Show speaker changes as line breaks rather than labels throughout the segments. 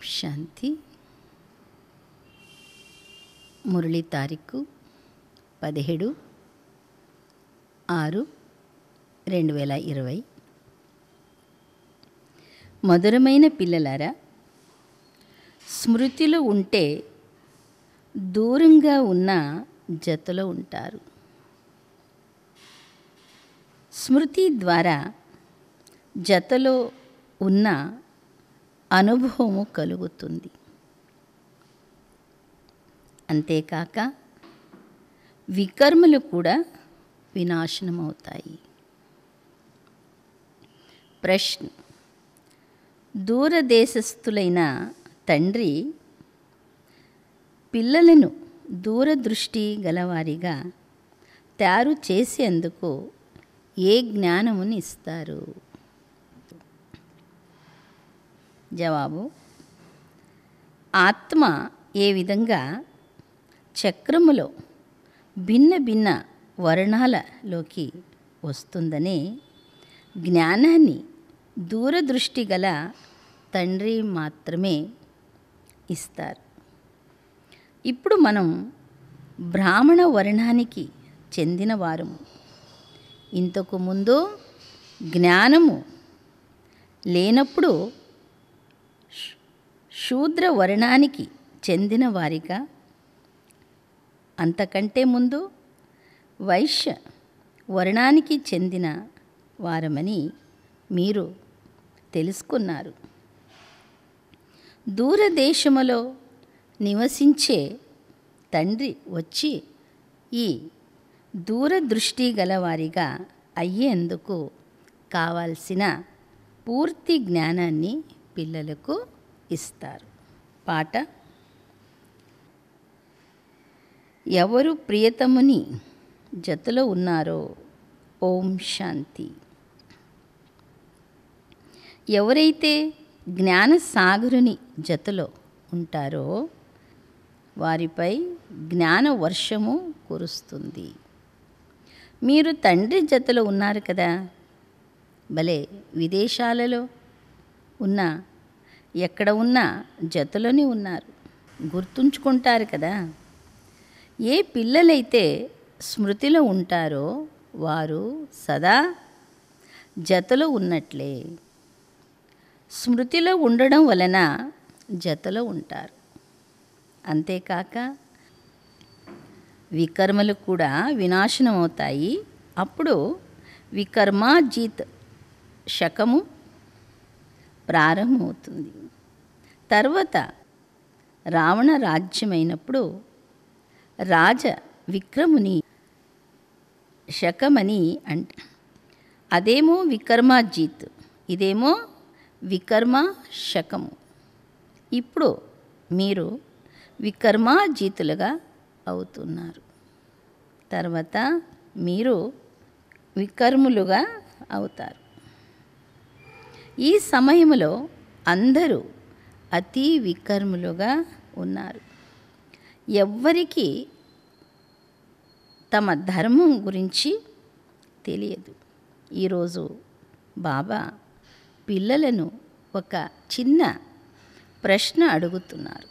శాంతి. మురళి తారీఖు 17/6/2020. మధురమైన పిల్లలారా, స్మృతిలో ఉంటే దూరంగా ఉన్న జతలో ఉంటారు. స్మృతి ద్వారా జతలో ఉన్న అనుభవము కలుగుతుంది. అంతేకాక వికర్మలు కూడా వినాశనమవుతాయి. ప్రశ్న: దూరదేశస్థులైన తండ్రి పిల్లలను దూరదృష్టి గలవారిగా తయారు చేసేందుకు ఏ జ్ఞానముని ఇస్తారు? జవాబు: ఆత్మ ఏ విధంగా చక్రములో భిన్న భిన్న వర్ణాలలోకి వస్తుందనే జ్ఞానాన్ని దూరదృష్టి గల తండ్రి మాత్రమే ఇస్తారు. ఇప్పుడు మనం బ్రాహ్మణ వర్ణానికి చెందిన వారము. ఇంతకు ముందు జ్ఞానము లేనప్పుడు శూద్ర వర్ణానికి చెందిన వారిగా, అంతకంటే ముందు వైశ్య వర్ణానికి చెందిన వారమని మీరు తెలుసుకున్నారు. దూరదేశములో నివసించే తండ్రి వచ్చి ఈ దూరదృష్టి గలవారిగా అయ్యేందుకు కావాల్సిన పూర్తి జ్ఞానాన్ని పిల్లలకు ఇస్తారు. పాట: ఎవరు ప్రియతముని జతలో ఉన్నారో ఓం శాంతి. ఎవరైతే జ్ఞానసాగరుని జతలో ఉంటారో వారిపై జ్ఞాన వర్షము కురుస్తుంది. మీరు తండ్రి జతలో ఉన్నారు కదా, భలే విదేశాలలో ఉన్న ఎక్కడ ఉన్న జతలోనే ఉన్నారు. గుర్తుంచుకుంటారు కదా. ఏ పిల్లలైతే స్మృతిలో ఉంటారో వారు సదా జతలో ఉన్నట్లే. స్మృతిలో ఉండడం వలన జతలో ఉంటారు. అంతేకాక వికర్మలు కూడా వినాశనమవుతాయి. అప్పుడు వికర్మాజీత్ శకము ప్రారంభమవుతుంది. తర్వాత రావణ రాజ్యమైనప్పుడు రాజ విక్రముని శకమని అంట. అదేమో వికర్మాజీత్, ఇదేమో వికర్మ శకము. ఇప్పుడు మీరు వికర్మాజీతులుగా అవుతున్నారు. తర్వాత మీరు వికర్ములుగా అవుతారు. ఈ సమయంలో అందరూ అతి వికర్ములుగా ఉన్నారు. ఎవ్వరికీ తమ ధర్మం గురించి తెలియదు. ఈరోజు బాబా పిల్లలను ఒక చిన్న ప్రశ్న అడుగుతున్నారు.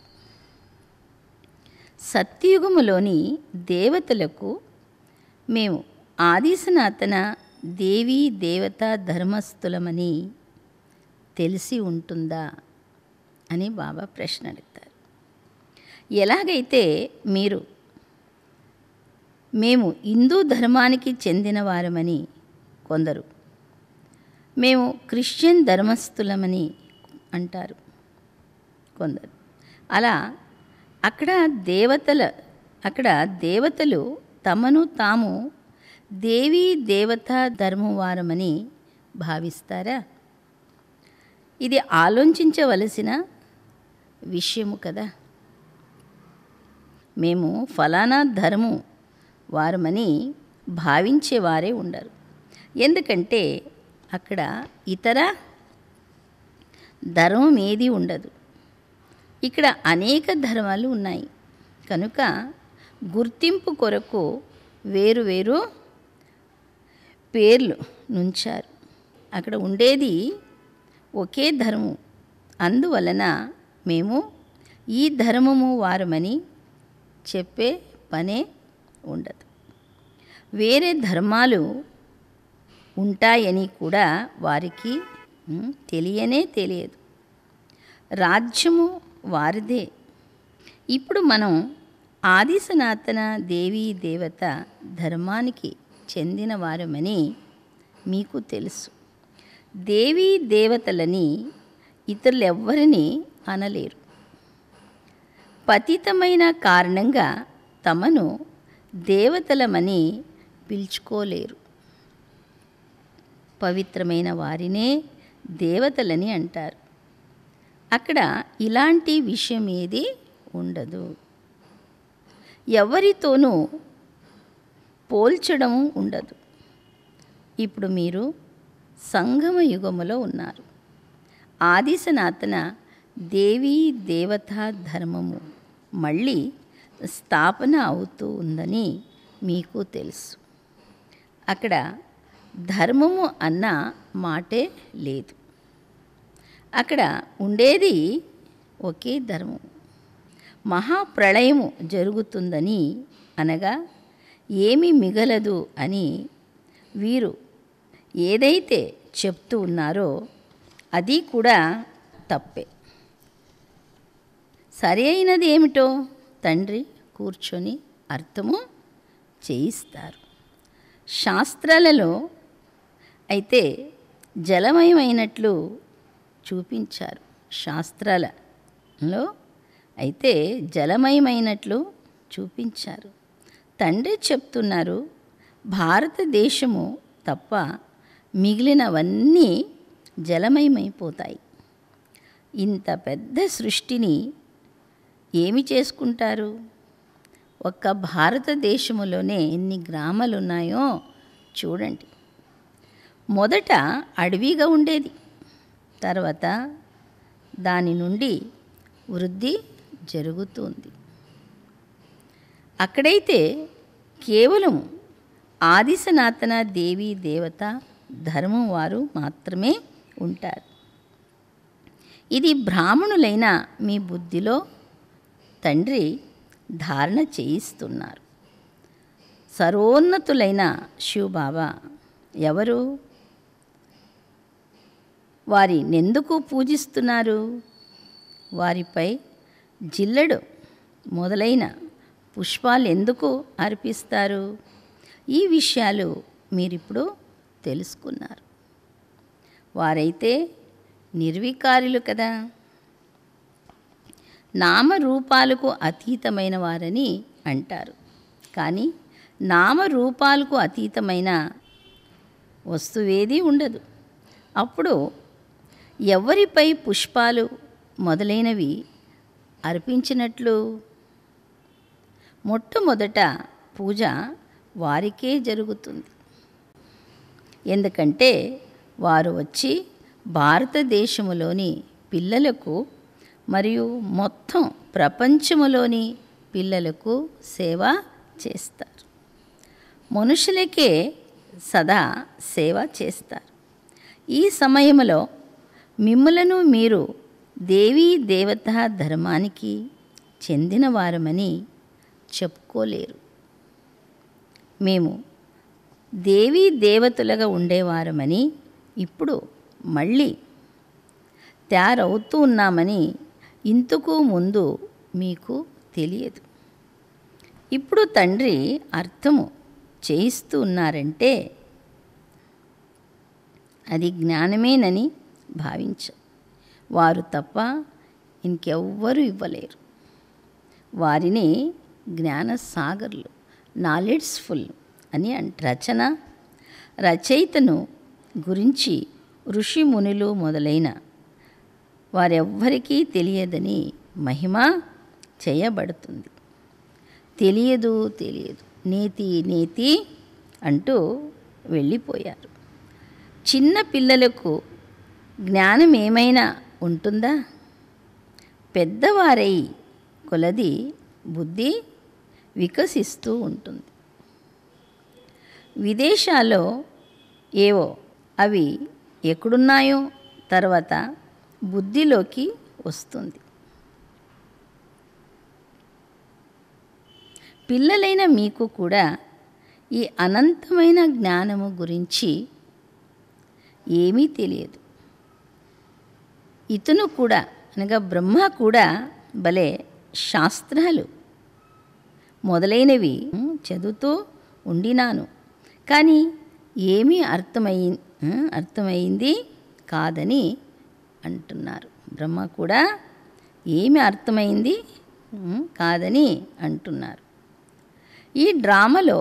సత్యయుగములోని దేవతలకు మేము ఆది సనాతన దేవీ దేవతా ధర్మస్థులమని తెలిసి ఉంటుందా అని బాబా ప్రశ్న అడుగుతారు. ఎలాగైతే మేము హిందూ ధర్మానికి చెందిన వారమని కొందరు, మేము క్రిస్టియన్ ధర్మస్థులమని అంటారు కొందరు. అలా అక్కడ దేవతలు తమను తాము దేవీ దేవతా ధర్మం వారమని భావిస్తారా? ఇది ఆలోచించవలసిన విషయము కదా. మేము ఫలానా ధర్మం వారమని భావించేవారే ఉండరు. ఎందుకంటే అక్కడ ఇతర ధర్మం ఏది ఉండదు. ఇక్కడ అనేక ధర్మాలు ఉన్నాయి కనుక గుర్తింపు కొరకు వేరు వేరు పేర్లు నుంచారు. అక్కడ ఉండేది ఒకే ధర్మం. అందువలన మేము ఈ ధర్మము వారమని చెప్పే పనే ఉండదు. వేరే ధర్మాలు ఉంటాయని కూడా వారికి తెలియనే తెలియదు. రాజ్యము వారిదే. ఇప్పుడు మనం ఆది సనాతన దేవీ దేవత ధర్మానికి చెందిన వారమని మీకు తెలుసు. దేవీ దేవతలని ఇతరులెవ్వరిని అనలేరు. పతితమైన కారణంగా తమను దేవతలమని పిలుచుకోలేరు. పవిత్రమైన వారినే దేవతలని అంటారు. అక్కడ ఇలాంటి విషయం ఏది ఉండదు. ఎవరితోనూ పోల్చడం ఉండదు. ఇప్పుడు మీరు సంగమ యుగములో ఉన్నారు. ఆది సనాతన దేవీ దేవతా ధర్మము మళ్ళీ స్థాపన అవుతూ ఉందని మీకు తెలుసు. అక్కడ ధర్మము అన్న మాటే లేదు. అక్కడ ఉండేది ఒకే ధర్మం. మహాప్రళయము జరుగుతుందని అనగా ఏమీ మిగలదు అని వీరు ఏదైతే చెప్తూ ఉన్నారో అది కూడా తప్పే. సరి అయినది ఏమిటో తండ్రి కూర్చొని అర్థము చేయిస్తారు. శాస్త్రాలలో అయితే జలమయమైనట్లు చూపించారు. శాస్త్రాలలో అయితే జలమయమైనట్లు చూపించారు. తండ్రి చెప్తున్నారు, భారతదేశము తప్ప మిగిలినవన్నీ జలమయమైపోతాయి. ఇంత పెద్ద సృష్టిని ఏమి చేసుకుంటారు? ఒక్క భారతదేశములోనే ఎన్ని గ్రామాలు ఉన్నాయో చూడండి. మొదట అడవిగా ఉండేది. తర్వాత దాని నుండి వృద్ధి జరుగుతుంది. అక్కడైతే కేవలం ఆది సనాతన దేవీ దేవత ధర్మం వారు మాత్రమే ఉంటారు. ఇది బ్రాహ్మణులైన మీ బుద్ధిలో తండ్రి ధారణ చేయిస్తున్నారు. సర్వోన్నతులైన శివబాబా ఎవరు? వారినెందుకు పూజిస్తున్నారు? వారిపై జిల్లెడు మొదలైన పుష్పాలు ఎందుకు అర్పిస్తారు? ఈ విషయాలు మీరిప్పుడు తెలుసుకున్నారు. వారైతే నిర్వికారులు కదా. నామరూపాలకు అతీతమైన వారని అంటారు. కానీ నామరూపాలకు అతీతమైన వస్తువేదీ ఉండదు. అప్పుడు ఎవరిపై పుష్పాలు మొదలైనవి అర్పించినట్లు? మొట్టమొదట పూజ వారికే జరుగుతుంది. ఎందుకంటే వారు వచ్చి భారతదేశములోని పిల్లలకు మరియు మొత్తం ప్రపంచములోని పిల్లలకు సేవ చేస్తారు. మనుషులకే సదా సేవ చేస్తారు. ఈ సమయంలో మిమ్ములను మీరు దేవీ దేవతా ధర్మానికి చెందినవారమని చెప్పుకోలేరు. మేము దేవీ దేవతలుగా ఉండేవారమని ఇప్పుడు మళ్ళీ తయారవుతూ ఉన్నామని ఇంతకు ముందు మీకు తెలియదు. ఇప్పుడు తండ్రి అర్థము చేయిస్తూ ఉన్నారంటే అది జ్ఞానమేనని భావించాం. వారు తప్ప ఇంకెవ్వరూ ఇవ్వలేరు. వారిని జ్ఞానసాగర్లు, నాలెడ్జ్ఫుల్ అని రచయితను గురించి ఋషి మునులు మొదలైన వారెవ్వరికీ తెలియదని మహిమ చేయబడుతుంది. తెలియదు నేతి నేతి అంటూ వెళ్ళిపోయారు. చిన్న పిల్లలకు జ్ఞానం ఏమైనా ఉంటుందా? పెద్దవారై కొలది బుద్ధి వికసిస్తూ ఉంటుంది. విదేశాల్లో ఏవో అవి ఎక్కడున్నాయో తర్వాత బుద్ధిలోకి వస్తుంది. పిల్లలైన మీకు కూడా ఈ అనంతమైన జ్ఞానము గురించి ఏమీ తెలియదు. ఇతను కూడా అనగా బ్రహ్మ కూడా భలే శాస్త్రాలు మొదలైనవి చదువుతూ ఉండినాను, కానీ ఏమీ అర్థమైంది కాదని అంటున్నారు. బ్రహ్మ కూడా ఏమి అర్థమైంది కాదని అంటున్నారు. ఈ డ్రామాలో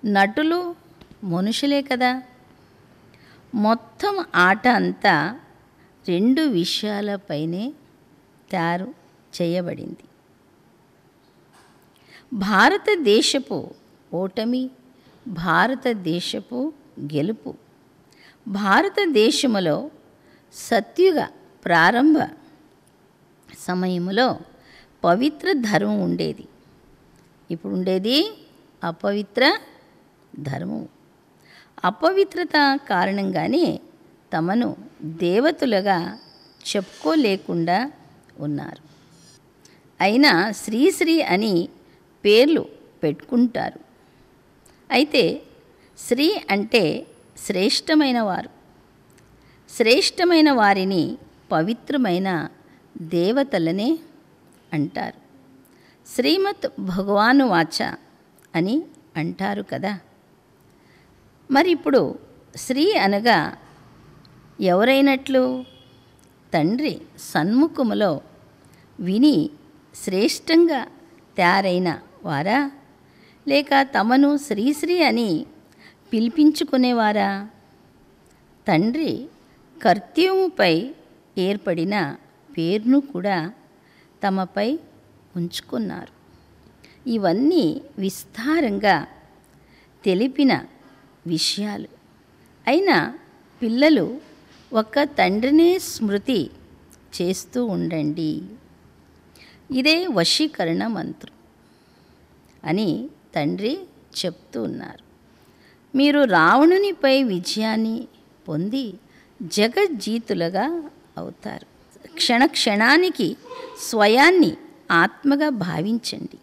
నటులు మనుషులే కదా. మొత్తం ఆట అంతా 2 విషయాలపైనే తయారు చేయబడింది: భారతదేశపు ఓటమి, భారతదేశపు గెలుపు. భారతదేశములో సత్యుగ ప్రారంభ సమయంలో పవిత్ర ధర్మం ఉండేది. ఇప్పుడు ఉండేది అపవిత్ర ధర్మం. అపవిత్రత కారణంగానే తమను దేవతలుగా చెప్పుకోలేకుండా ఉన్నారు. అయినా శ్రీశ్రీ అని పేర్లు పెట్టుకుంటారు. అయితే శ్రీ అంటే శ్రేష్టమైన వారు. శ్రేష్టమైన వారిని పవిత్రమైన దేవతలనే అంటారు. శ్రీమద్ భగవాను వాచ అని అంటారు కదా. మరి ఇప్పుడు శ్రీ అనగా ఎవరైనట్లు? తండ్రి సన్ముఖములో విని శ్రేష్టంగా తయారైన వారా, లేక తమను శ్రీశ్రీ అని పిలిపించుకునేవారా? తండ్రి కర్తవ్యముపై ఏర్పడిన పేరును కూడా తమపై ఉంచుకున్నారు. ఇవన్నీ విస్తారంగా తెలిపిన విషయాలు. అయినా పిల్లలు ఒక్క తండ్రినే స్మృతి చేస్తూ ఉండండి, ఇదే వశీకరణ మంత్రం అని తండ్రి చెప్తూ ఉన్నారు. మీరు రావణునిపై విజయాన్ని పొంది జగజ్జీతులుగా అవుతారు. క్షణక్షణానికి స్వయాన్ని ఆత్మగా భావించండి.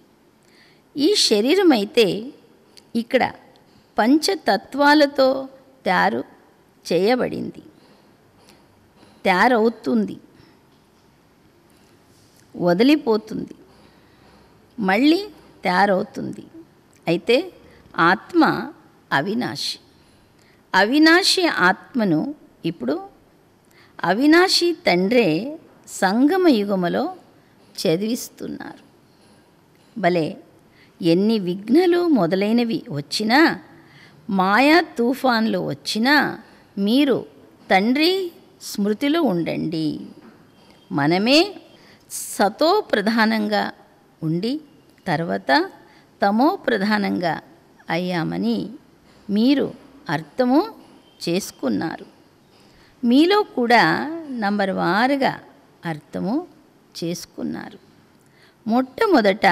ఈ శరీరం అయితే ఇక్కడ పంచతత్వాలతో తయారు చేయబడింది, తయారవుతుంది, వదిలిపోతుంది, మళ్ళీ తయారవుతుంది. అయితే ఆత్మ అవినాశి. అవినాశి ఆత్మను ఇప్పుడు అవినాశి తండ్రే సంగమ యుగములో చదివిస్తున్నారు. భలే ఎన్ని విఘ్నాలు మొదలైనవి వచ్చినా, మాయా తుఫాన్లు వచ్చినా మీరు తండ్రి స్మృతిలో ఉండండి. మనమే సతో ప్రధానంగా ఉండి తర్వాత తమో ప్రధానంగా అయ్యామని మీరు అర్థము చేసుకున్నారు. మీలో కూడా నంబర్ వారుగా అర్థము చేసుకున్నారు. మొట్టమొదట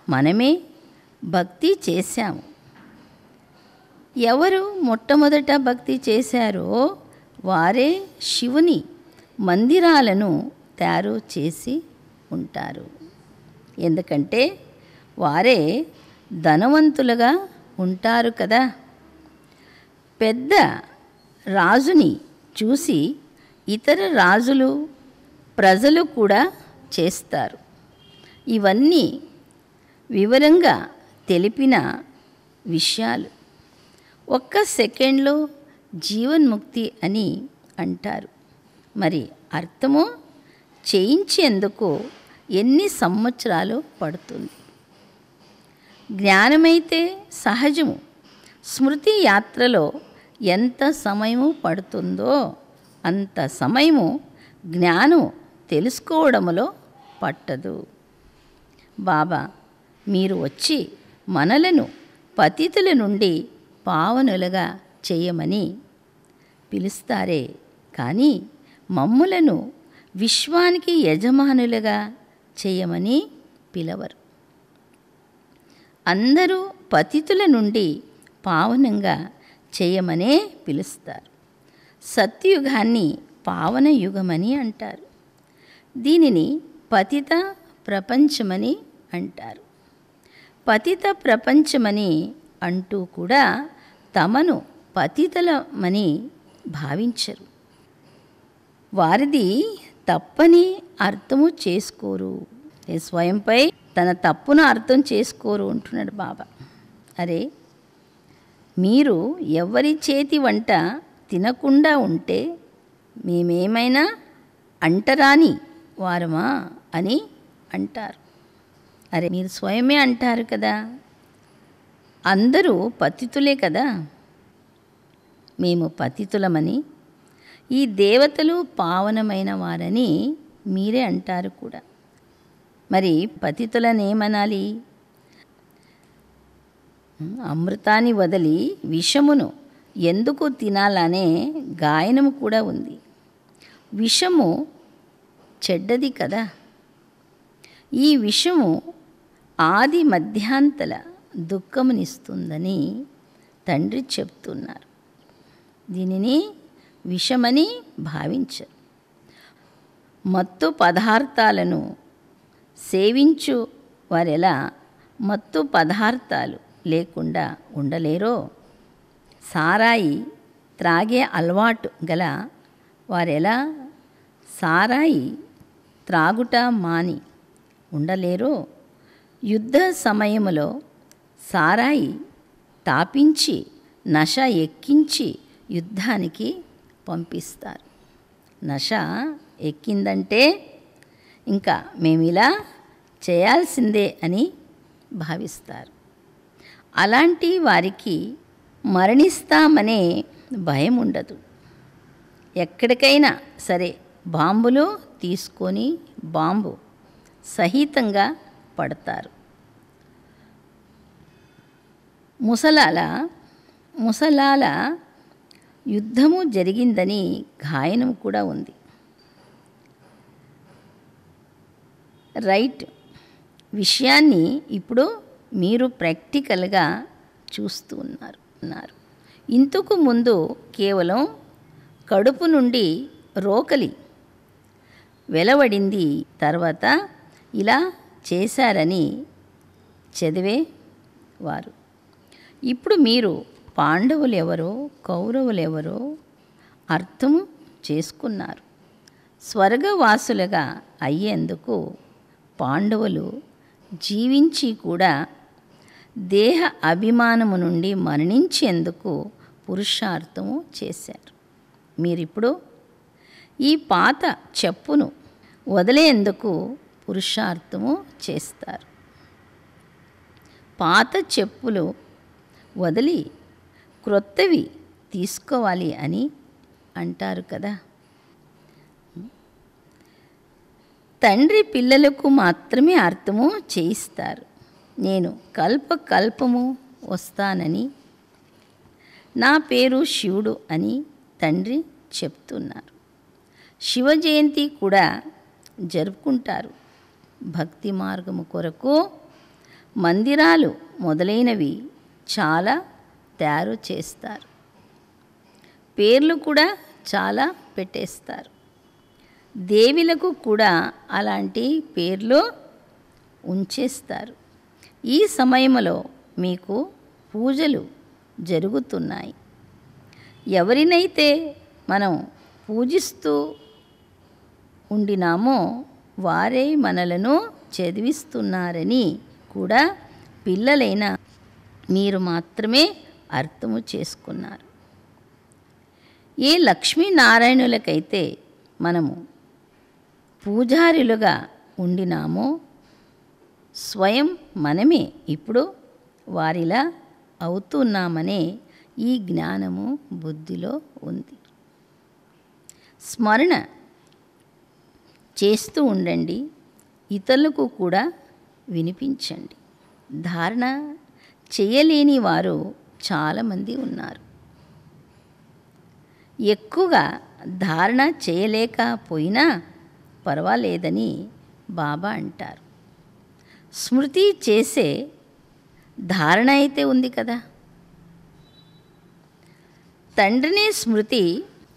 మనమే భక్తి చేశాము. ఎవరు మొట్టమొదట భక్తి చేశారో వారే శివుని మందిరాలను తయారు చేసి ఉంటారు. ఎందుకంటే వారే ధనవంతులుగా ఉంటారు కదా. పెద్ద రాజుని చూసి ఇతర రాజులు, ప్రజలు కూడా చేస్తారు. ఇవన్నీ వివరంగా తెలిపిన విషయాలు. ఒక్క సెకండ్లో జీవన్ముక్తి అని అంటారు. మరి అర్థము చేయించేందుకు ఎన్ని సంవత్సరాలు పడుతుంది? జ్ఞానమైతే సహజము. స్మృతి యాత్రలో ఎంత సమయము పడుతుందో అంత సమయము జ్ఞానం తెలుసుకోవడంలో పట్టదు. బాబా మీరు వచ్చి మనలను పతితుల నుండి పావనులుగా చేయమని పిలుస్తారే కానీ మమ్ములను విశ్వానికి యజమానులుగా చేయమని పిలవరు. అందరూ పతితుల నుండి పావనంగా చేయమనే పిలుస్తారు. సత్యుగాన్ని పావన యుగమని అంటారు. దీనిని పతిత ప్రపంచమని అంటారు. పతిత ప్రపంచమని అంటూ కూడా తమను పతితలమని భావించరు. వారిది తప్పని అర్థము చేసుకోరు. స్వయంపై తన తప్పును అర్థం చేసుకోరు అంటున్నాడు బాబా. అరే, మీరు ఎవరి చేతి వంట తినకుండా ఉంటే మేమేమైనా అంటరాని వారమా అని అంటారు. అరే, మీరు స్వయమే అంటారు కదా, అందరూ పతితులే కదా, మేము పతితులమని, ఈ దేవతలు పావనమైన వారని మీరే అంటారు కూడా. మరి పతితులనేమనాలి? అమృతాన్ని వదిలి విషమును ఎందుకు తినాలనే గాయనము కూడా ఉంది. విషము చెడ్డది కదా. ఈ విషము ఆది మధ్యాంతల దుఃఖమునిస్తుందని తండ్రి చెప్తున్నారు. దీనిని విషమని భావించరు. మత్తు పదార్థాలను సేవించు వారెలా మత్తు పదార్థాలు లేకుండా ఉండలేరో, సారాయి త్రాగే అలవాటు గల వారెలా సారాయి త్రాగుట మాని ఉండలేరో, యుద్ధ సమయములో సారాయి తాపించి నశ ఎక్కించి యుద్ధానికి పంపిస్తారు. నశ ఎక్కిందంటే ఇంకా మేమిలా చేయాల్సిందే అని భావిస్తారు. అలాంటి వారికి మరణిస్తామనే భయం ఉండదు. ఎక్కడికైనా సరే బాంబులు తీసుకొని బాంబు సహితంగా పడతారు. ముసలాల యుద్ధము జరిగిందని గాయనం కూడా ఉంది. రైట్ విషయాన్ని ఇప్పుడు మీరు ప్రాక్టికల్గా చూస్తూ ఉన్నారు. ఇంతకు ముందు కేవలం కడుపు నుండి రోకలి వెలువడింది, తర్వాత ఇలా చేశారని చదివేవారు. ఇప్పుడు మీరు పాండవులెవరో కౌరవులెవరో అర్థము చేసుకున్నారు. స్వర్గవాసులుగా అయ్యేందుకు పాండవులు జీవించి కూడా దేహ అభిమానము నుండి మరణించేందుకు పురుషార్థము చేశారు. మీరిప్పుడు ఈ పాత చెప్పును వదిలేందుకు పురుషార్థము చేస్తారు. పాత చెప్పులు వదిలి క్రొత్తవి తీసుకోవాలి అని అంటారు కదా. తండ్రి పిల్లలకు మాత్రమే అర్థము చేయిస్తారు. నేను కల్పకల్పము వస్తానని, నా పేరు శివుడు అని తండ్రి చెప్తున్నారు. శివ జయంతి కూడా జరుపుకుంటారు. భక్తి మార్గము కొరకు మందిరాలు మొదలైనవి చాలా తయారు చేస్తారు. పేర్లు కూడా చాలా పెట్టేస్తారు. దేవిలకు కూడా అలాంటి పేర్లు ఉంచేస్తారు. ఈ సమయంలో మీకు పూజలు జరుగుతున్నాయి. ఎవరినైతే మనం పూజిస్తూ ఉండినామో వారే మనలను చదివిస్తున్నారని కూడా పిల్లలైన మీరు మాత్రమే అర్థము చేసుకున్నారు. ఏ లక్ష్మీనారాయణులకైతే మనము పూజారులుగా ఉండినామో స్వయం మనమే ఇప్పుడు వారిలా అవుతున్నామనే ఈ జ్ఞానము బుద్ధిలో ఉంది. స్మరణ చేస్తూ ఉండండి, ఇతరులకు కూడా వినిపించండి. ధారణ చేయలేని వారు చాలామంది ఉన్నారు. ఎక్కువగా ధారణ చేయలేకపోయినా పర్వాలేదని బాబా అంటారు. స్మృతి చేసే ధారణ అయితే ఉంది కదా. తండ్రిని స్మృతి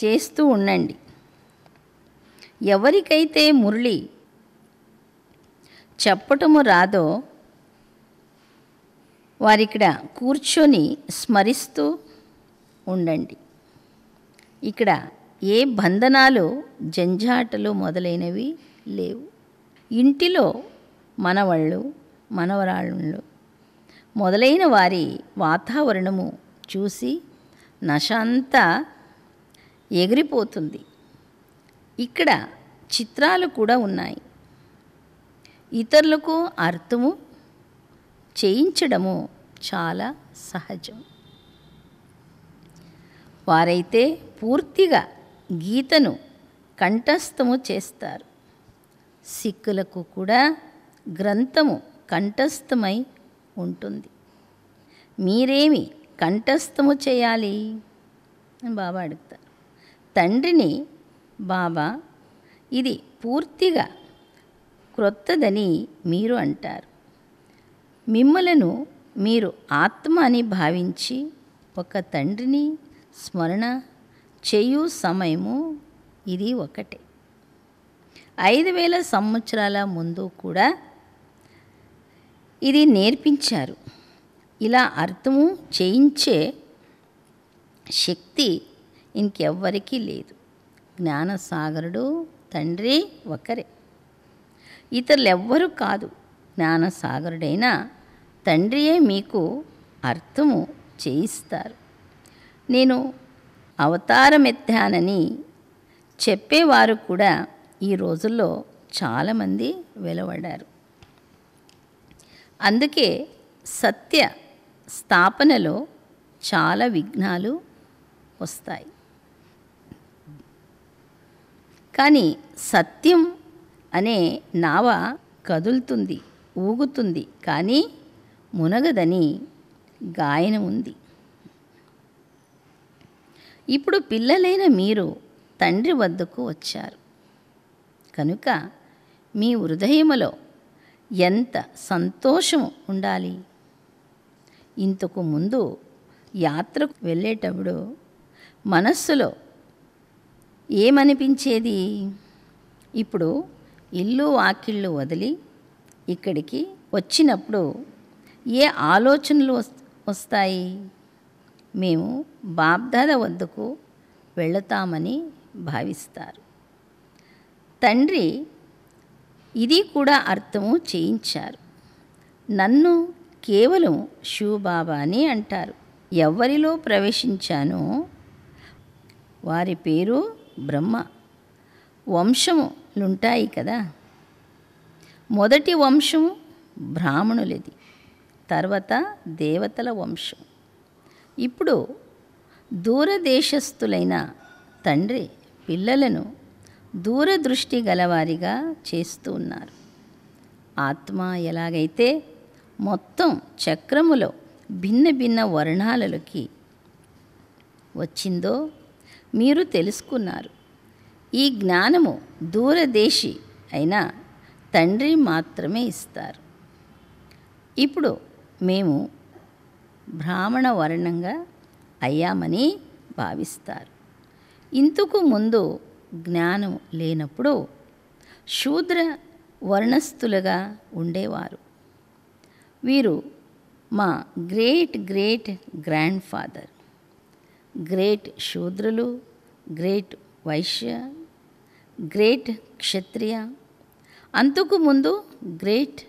చేస్తూ ఉండండి. ఎవరికైతే మురళి చెప్పటము రాదో వారిక్కడ కూర్చొని స్మరిస్తూ ఉండండి. ఇక్కడ ఏ బంధనాలు, జంజాటలు మొదలైనవి లేవు. ఇంటిలో మనవళ్ళు, మనవరాళ్ళు మొదలైన వారి వాతావరణము చూసి నశ అంతా ఎగిరిపోతుంది. ఇక్కడ చిత్రాలు కూడా ఉన్నాయి. ఇతరులకు అర్థము చేయించడము చాలా సహజం. వారైతే పూర్తిగా గీతను కంఠస్థము చేస్తారు. సిక్కులకు కూడా గ్రంథము కంఠస్థమై ఉంటుంది. మీరేమి కంఠస్థము చేయాలి అని బాబా అడుగుతారు. తండ్రిని బాబా ఇది పూర్తిగా క్రొత్తదని మీరు అంటారు. మిమ్మలను మీరు ఆత్మ అని భావించి ఒక తండ్రిని స్మరణ చేయు సమయము ఇది ఒకటే. 5000 సంవత్సరాల ముందు కూడా ఇది నేర్పించారు. ఇలా అర్థము చేయించే శక్తి ఇంకెవ్వరికీ లేదు. జ్ఞానసాగరుడు తండ్రి ఒకరే, ఇతరులు ఎవ్వరూ కాదు. జ్ఞానసాగరుడైన తండ్రియే మీకు అర్థము చేయిస్తారు. నేను అవతారమెత్తానని చెప్పేవారు కూడా ఈ రోజుల్లో చాలామంది వెలువడ్డారు. అందుకే సత్య స్థాపనలో చాలా విఘ్నాలు వస్తాయి. కానీ సత్యం అనే నావ కదులుతుంది, ఊగుతుంది, కానీ మునగదని గాయనం ఉంది. ఇప్పుడు పిల్లలైన మీరు తండ్రి వద్దకు వచ్చారు కనుక మీ హృదయములో ఎంత సంతోషం ఉండాలి. ఇంతకు ముందు యాత్రకు వెళ్ళేటప్పుడు మనస్సులో ఏమనిపించేది? ఇప్పుడు ఇల్లు వాకిళ్ళు వదిలి ఇక్కడికి వచ్చినప్పుడు ఏ ఆలోచనలు వస్తాయి? మేము బాబ్దాదా వద్దకు వెళతామని భావిస్తారు. తండ్రి ఇది కూడా అర్థము చేయించారు. నన్ను కేవలం శివబాబా అని అంటారు. ఎవరిలో ప్రవేశించానో వారి పేరు బ్రహ్మ. వంశములుంటాయి కదా. మొదటి వంశము బ్రాహ్మణులది, తర్వాత దేవతల వంశం. ఇప్పుడు దూరదేశస్థులైన తండ్రి పిల్లలను దూరదృష్టి గలవారిగా చేస్తూ ఉన్నారు. ఆత్మ ఎలాగైతే మొత్తం చక్రములో భిన్న భిన్న వర్ణాలలోకి వచ్చిందో మీరు తెలుసుకున్నారు. ఈ జ్ఞానము దూరదేశి అయిన తండ్రి మాత్రమే ఇస్తారు. ఇప్పుడు మేము బ్రాహ్మణ వర్ణంగా అయ్యామని భావిస్తారు. ఇంతకు ముందు జ్ఞానం లేనప్పుడు శూద్ర వర్ణస్థులుగా ఉండేవారు. వీరు మా great great grand father. Great శూద్రులు, గ్రేట్ వైశ్య, గ్రేట్ క్షత్రియ, అంతకు ముందు గ్రేట్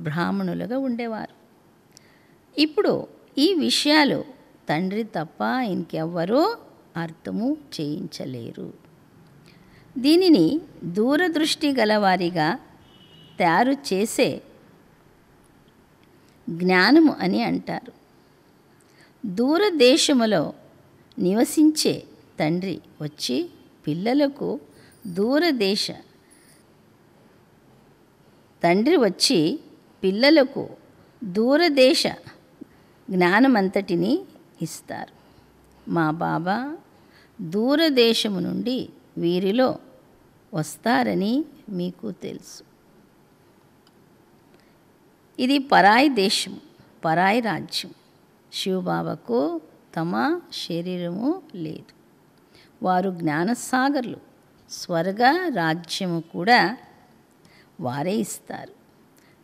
బ్రాహ్మణులుగా ఉండేవారు. ఇప్పుడు ఈ విషయాలు తండ్రి తప్ప ఇంకెవ్వరూ అర్థము చేయించలేరు. దీనిని దూరదృష్టి గలవారిగా తయారు చేసే జ్ఞానము అని అంటారు. దూరదేశములో నివసించే తండ్రి వచ్చి పిల్లలకు దూరదేశ జ్ఞానమంతటిని ఇస్తారు. మా బాబా దూరదేశము నుండి వీరిలో వస్తారని మీకు తెలుసు. ఇది పరాయి దేశం, పరాయి రాజ్యం. శివబాబాకు తమ శరీరము లేదు. వారు జ్ఞానసాగర్లు. స్వర్గ రాజ్యము కూడా వారే ఇస్తారు.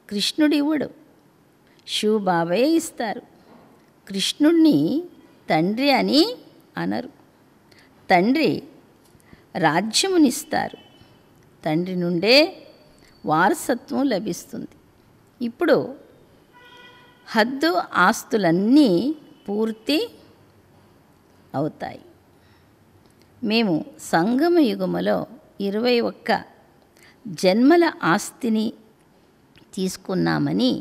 కృష్ణుడు ఇవ్వడు, శివబాబాయే ఇస్తారు. కృష్ణుణ్ణి తండ్రి అని అనరు. తండ్రి రాజ్యమునిస్తారు, తండ్రి నుండే వారసత్వం లభిస్తుంది. ఇప్పుడు హద్దు ఆస్తులన్నీ పూర్తి అవుతాయి. మేము సంగమ యుగములో 21 జన్మల ఆస్తిని తీసుకున్నామని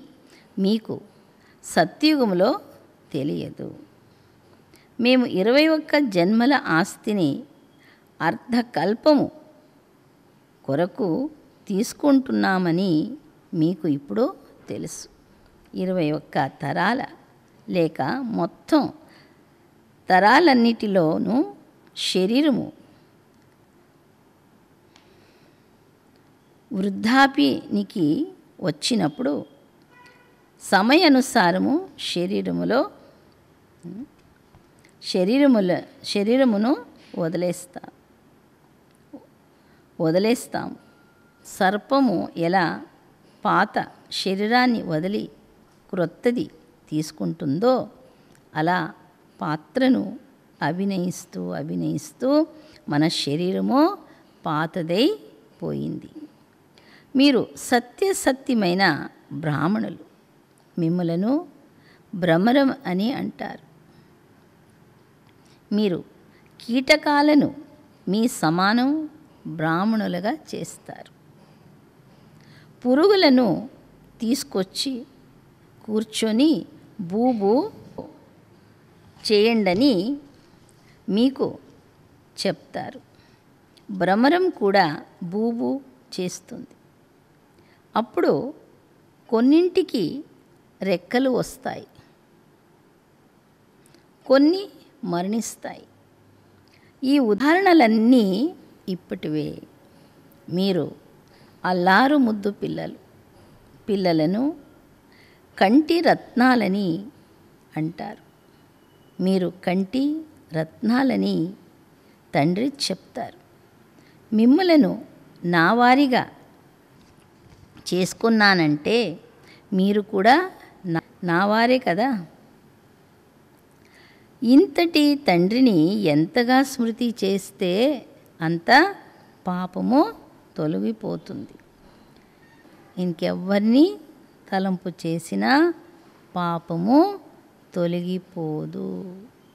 మీకు సత్యయుగములో తెలియదు. మేము 21 జన్మల ఆస్తిని అర్ధకల్పము కొరకు తీసుకుంటున్నామని మీకు ఇప్పుడు తెలుసు. 21 తరాల లేక మొత్తం తరాలన్నిటిలోనూ శరీరము వృద్ధాప్యానికి వచ్చినప్పుడు సమయానుసారము శరీరమును వదిలేస్తాము. సర్పము ఎలా పాత శరీరాన్ని వదిలి క్రొత్తది తీసుకుంటుందో అలా పాత్రను అభినయిస్తూ మన శరీరము పాతదైపోయింది. మీరు సత్యమైన బ్రాహ్మణులు. మిమ్మలను భ్రమరం అని అంటారు. మీరు కీటకాలను మీ సమానం బ్రాహ్మణులుగా చేస్తారు. పురుగులను తీసుకొచ్చి కూర్చొని బూబు చేయండని మీకు చెప్తారు. భ్రమరం కూడా బూబు చేస్తుంది. అప్పుడు కొన్నింటికి రెక్కలు వస్తాయి, కొన్ని మరణిస్తాయి. ఈ ఉదాహరణలన్నీ ఇప్పటివే. మీరు అల్లారు ముద్దు పిల్లలను కంటి రత్నాలని అంటారు. మీరు కంటి రత్నాలని తండ్రి చెప్తారు. మిమ్మలను నా వారిగా చేసుకున్నానంటే మీరు కూడా నా వారే కదా. ఇంతటి తండ్రిని ఎంతగా స్మృతి చేస్తే అంత పాపము తొలగిపోతుంది. ఇంకెవ్వరిని తలంపు చేసినా పాపము తొలగిపోదు.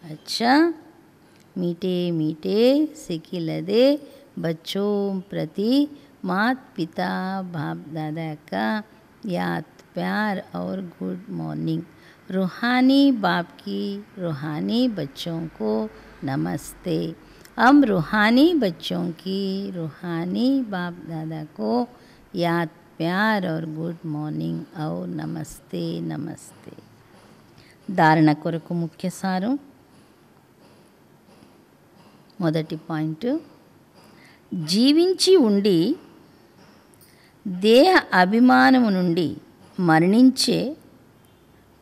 అచ్చా, मीठे मीठे सिखिलदे बच्चों प्रति मात पिता बाप दादा का याद प्यार और गुड मॉर्निंग. रूहानी बाप की रूहानी बच्चों को नमस्ते. हम रूहानी बच्चों की रूहानी बाप दादा को याद प्यार और गुड मॉर्निंग और नमस्ते नमस्ते. धारण కొరకు ముఖ్య సారం. మొదటి పాయింట్, జీవించి ఉండి దేహ అభిమానము నుండి మరణించే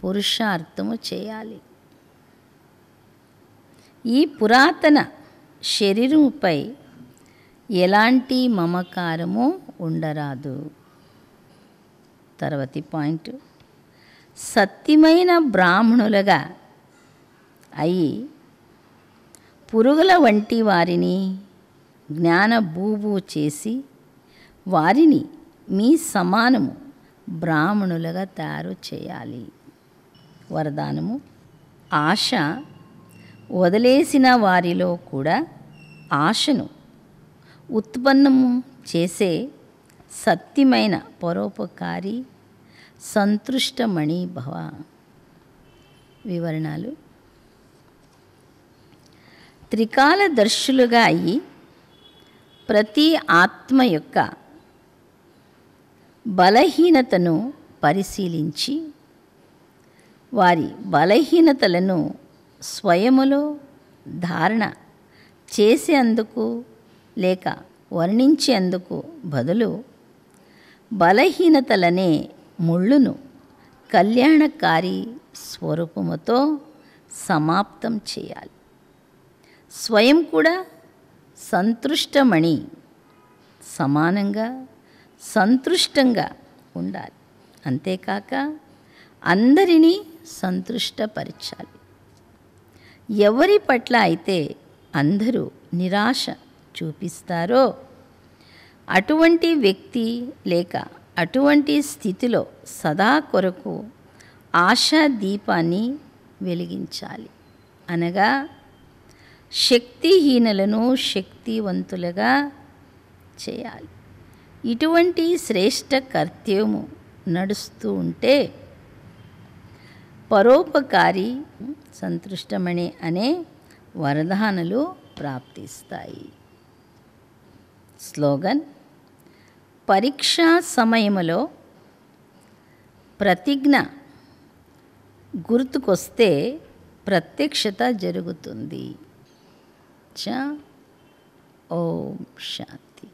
పురుషార్థము చేయాలి. ఈ పురాతన శరీరముపై ఎలాంటి మమకారము ఉండరాదు. తర్వాతి పాయింట్, సత్యమైన బ్రాహ్మణులుగా అయి పురుగుల వంటి వారిని జ్ఞానభూభు చేసి వారిని మీ సమానము బ్రాహ్మణులుగా తయారు చేయాలి. వరదానము, ఆశ వదిలేసిన వారిలో కూడా ఆశను ఉత్పన్నము చేసే సత్యమైన పరోపకారి సంతృష్టమణి భవ. వివరణలు, త్రికాలదర్శులుగా అయి ప్రతి ఆత్మ యొక్క బలహీనతను పరిశీలించి వారి బలహీనతలను స్వయములో ధారణ చేసేందుకు లేక వర్ణించేందుకు బదులు బలహీనతలనే ముళ్ళును కళ్యాణకారి స్వరూపముతో సమాప్తం చేయాలి. స్వయం కూడా సంతృష్టమణి సమానంగా సంతృష్టంగా ఉండాలి. అంతేకాక అందరినీ సంతృష్టపరచాలి. ఎవరి పట్ల అయితే అందరూ నిరాశ చూపిస్తారో అటువంటి వ్యక్తి లేక అటువంటి స్థితిలో సదా కొరకు ఆశా దీపాన్ని వెలిగించాలి. అనగా శక్తిహీనులను శక్తివంతులుగా చేయాలి. ఇటువంటి శ్రేష్ట కర్తవ్యము నడుస్తూ ఉంటే పరోపకారి సంతృష్టమణి అనే వరదానాలు ప్రాప్తిస్తాయి. స్లోగన్: పరీక్షా సమయంలో ప్రతిజ్ఞ గుర్తుకొస్తే ప్రత్యక్షత జరుగుతుంది. ఓం శాంతి.